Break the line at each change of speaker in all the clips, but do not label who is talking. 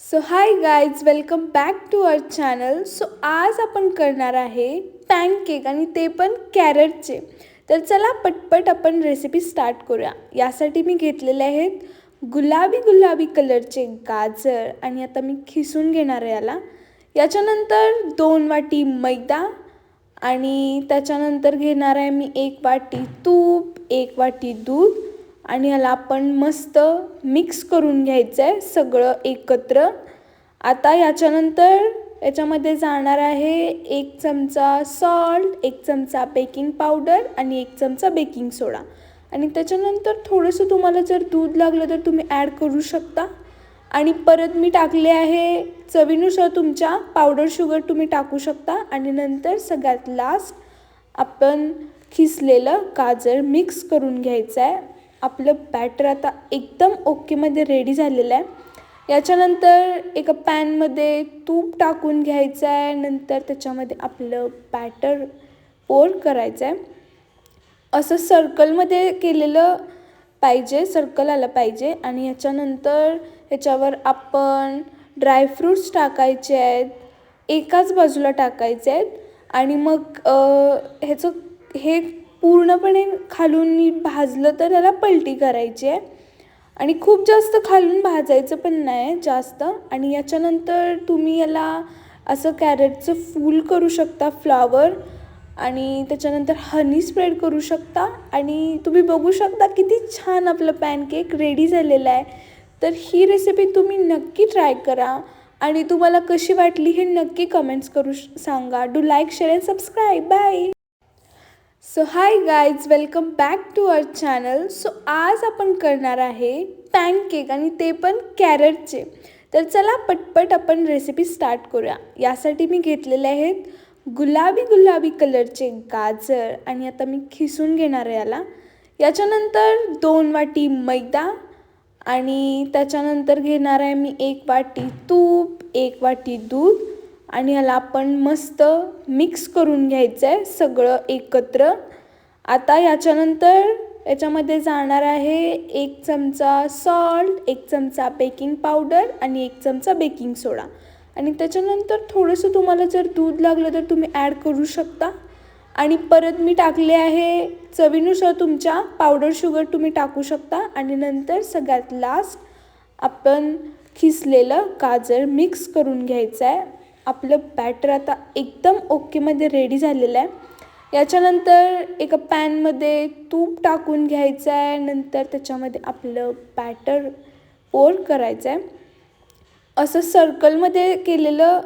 So hi guys, welcome back to our channel. So आज आपण करणार आहे पॅनकेक आणि ते पण कॅरटचे. तर चला पटपट आपण रेसिपी स्टार्ट करूया. यासाठी मी घेतलेले आहेत गुलाबी गुलाबी कलरचे गाजर आणि आता मी खिसून घेणार आहे याला. याच्यानंतर 2 वाटी मैदा आणि त्याच्यानंतर घेणार आहे मी 1 वाटी तूप, 1 वाटी दूध आणि याला आपण मस्त मिक्स करून घ्यायचं आहे सगळं एकत्र. आता याच्यानंतर याच्यामध्ये जाणार आहे 1 चमचा सॉल्ट, 1 चमचा बेकिंग पावडर आणि 1 चमचा बेकिंग सोडा. आणि त्याच्यानंतर थोडंसं तुम्हाला जर दूध लागलं तर तुम्ही ॲड करू शकता. आणि परत मी टाकले आहे चवीनुसार तुमच्या पावडर शुगर तुम्ही टाकू शकता. आणि नंतर सगळ्यात लास्ट आपण खिसलेलं गाजर मिक्स करून घ्यायचं आहे. आपलं बॅटर आता एकदम ओकेमध्ये रेडी झालेलं आहे. याच्यानंतर एका पॅनमध्ये तूप टाकून घ्यायचं आहे. नंतर त्याच्यामध्ये आपलं बॅटर पोर करायचं आहे. असं सर्कलमध्ये केलेलं पाहिजे, सर्कल आलं पाहिजे. आणि याच्यानंतर ह्याच्यावर आपण ड्रायफ्रूट्स टाकायचे आहेत, एकाच बाजूला टाकायचे आहेत. आणि मग ह्याचं हे पूर्णपणे खालून नीट भाजलं तर त्याला पलटी करायची आहे. आणि खूप जास्त खालून भाजायचं पण नाही जास्त. आणि याच्यानंतर तुम्ही याला असं कॅरेटचं फूल करू शकता, फ्लावर. आणि त्याच्यानंतर हनी स्प्रेड करू शकता. आणि तुम्ही बघू शकता किती छान आपलं पॅनकेक रेडी झालेलं आहे. तर ही रेसिपी तुम्ही नक्की ट्राय करा आणि तुम्हाला कशी वाटली हे नक्की कमेंट्स करू सांगा. Do like, share and subscribe. Bye. So hi guys, welcome back to our channel. So आज आपण करणार आहे पॅनकेक आणि ते पण कॅरटचे. तर चला पटपट आपण रेसिपी स्टार्ट करूया. यासाठी मी घेतलेले आहेत गुलाबी गुलाबी कलरचे गाजर आणि आता मी खिसून घेणार आहे याला. याच्यानंतर 2 वाटी मैदा आणि त्याच्यानंतर घेणार आहे मी 1 वाटी तूप, 1 वाटी दूध आणि याला आपण मस्त मिक्स करून घ्यायचं आहे सगळं एकत्र. आता याच्यानंतर याच्यामध्ये जाणार आहे 1 चमचा सॉल्ट, 1 चमचा बेकिंग पावडर आणि 1 चमचा बेकिंग सोडा. आणि त्याच्यानंतर थोडंसं तुम्हाला जर दूध लागलं तर तुम्ही ॲड करू शकता. आणि परत मी टाकले आहे चवीनुसार तुमच्या पावडर शुगर तुम्ही टाकू शकता. आणि नंतर सगळ्यात लास्ट आपण खिसलेलं गाजर मिक्स करून घ्यायचं आहे. आपलं बॅटर आता एकदम ओकेमध्ये रेडी झालेलं आहे. याच्यानंतर एका पॅनमध्ये तूप टाकून घ्यायचं आहे. नंतर त्याच्यामध्ये आपलं बॅटर पोर करायचं आहे. असं सर्कलमध्ये केलेलं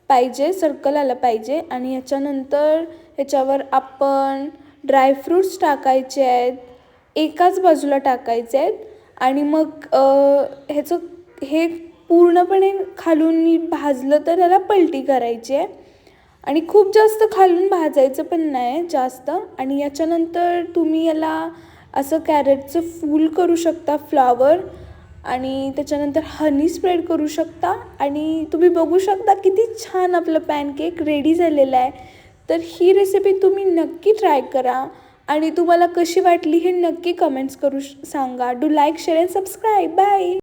पाहिजे, सर्कल आलं पाहिजे. आणि याच्यानंतर ह्याच्यावर आपण ड्रायफ्रूट्स टाकायचे आहेत, एकाच बाजूला टाकायचे आहेत. आणि मग ह्याचं हे पूर्णपणे खालून नीट भाजलं तर त्याला पलटी करायची आहे. आणि खूप जास्त खालून भाजायचं पण नाही जास्त. आणि याच्यानंतर तुम्ही याला असं कॅरेटचं फूल करू शकता, फ्लावर. आणि त्याच्यानंतर हनी स्प्रेड करू शकता. आणि तुम्ही बघू शकता किती छान आपलं पॅनकेक रेडी झालेलं आहे. तर ही रेसिपी तुम्ही नक्की ट्राय करा आणि तुम्हाला कशी वाटली हे नक्की कमेंट्स करू सांगा. Do like, share and subscribe. Bye.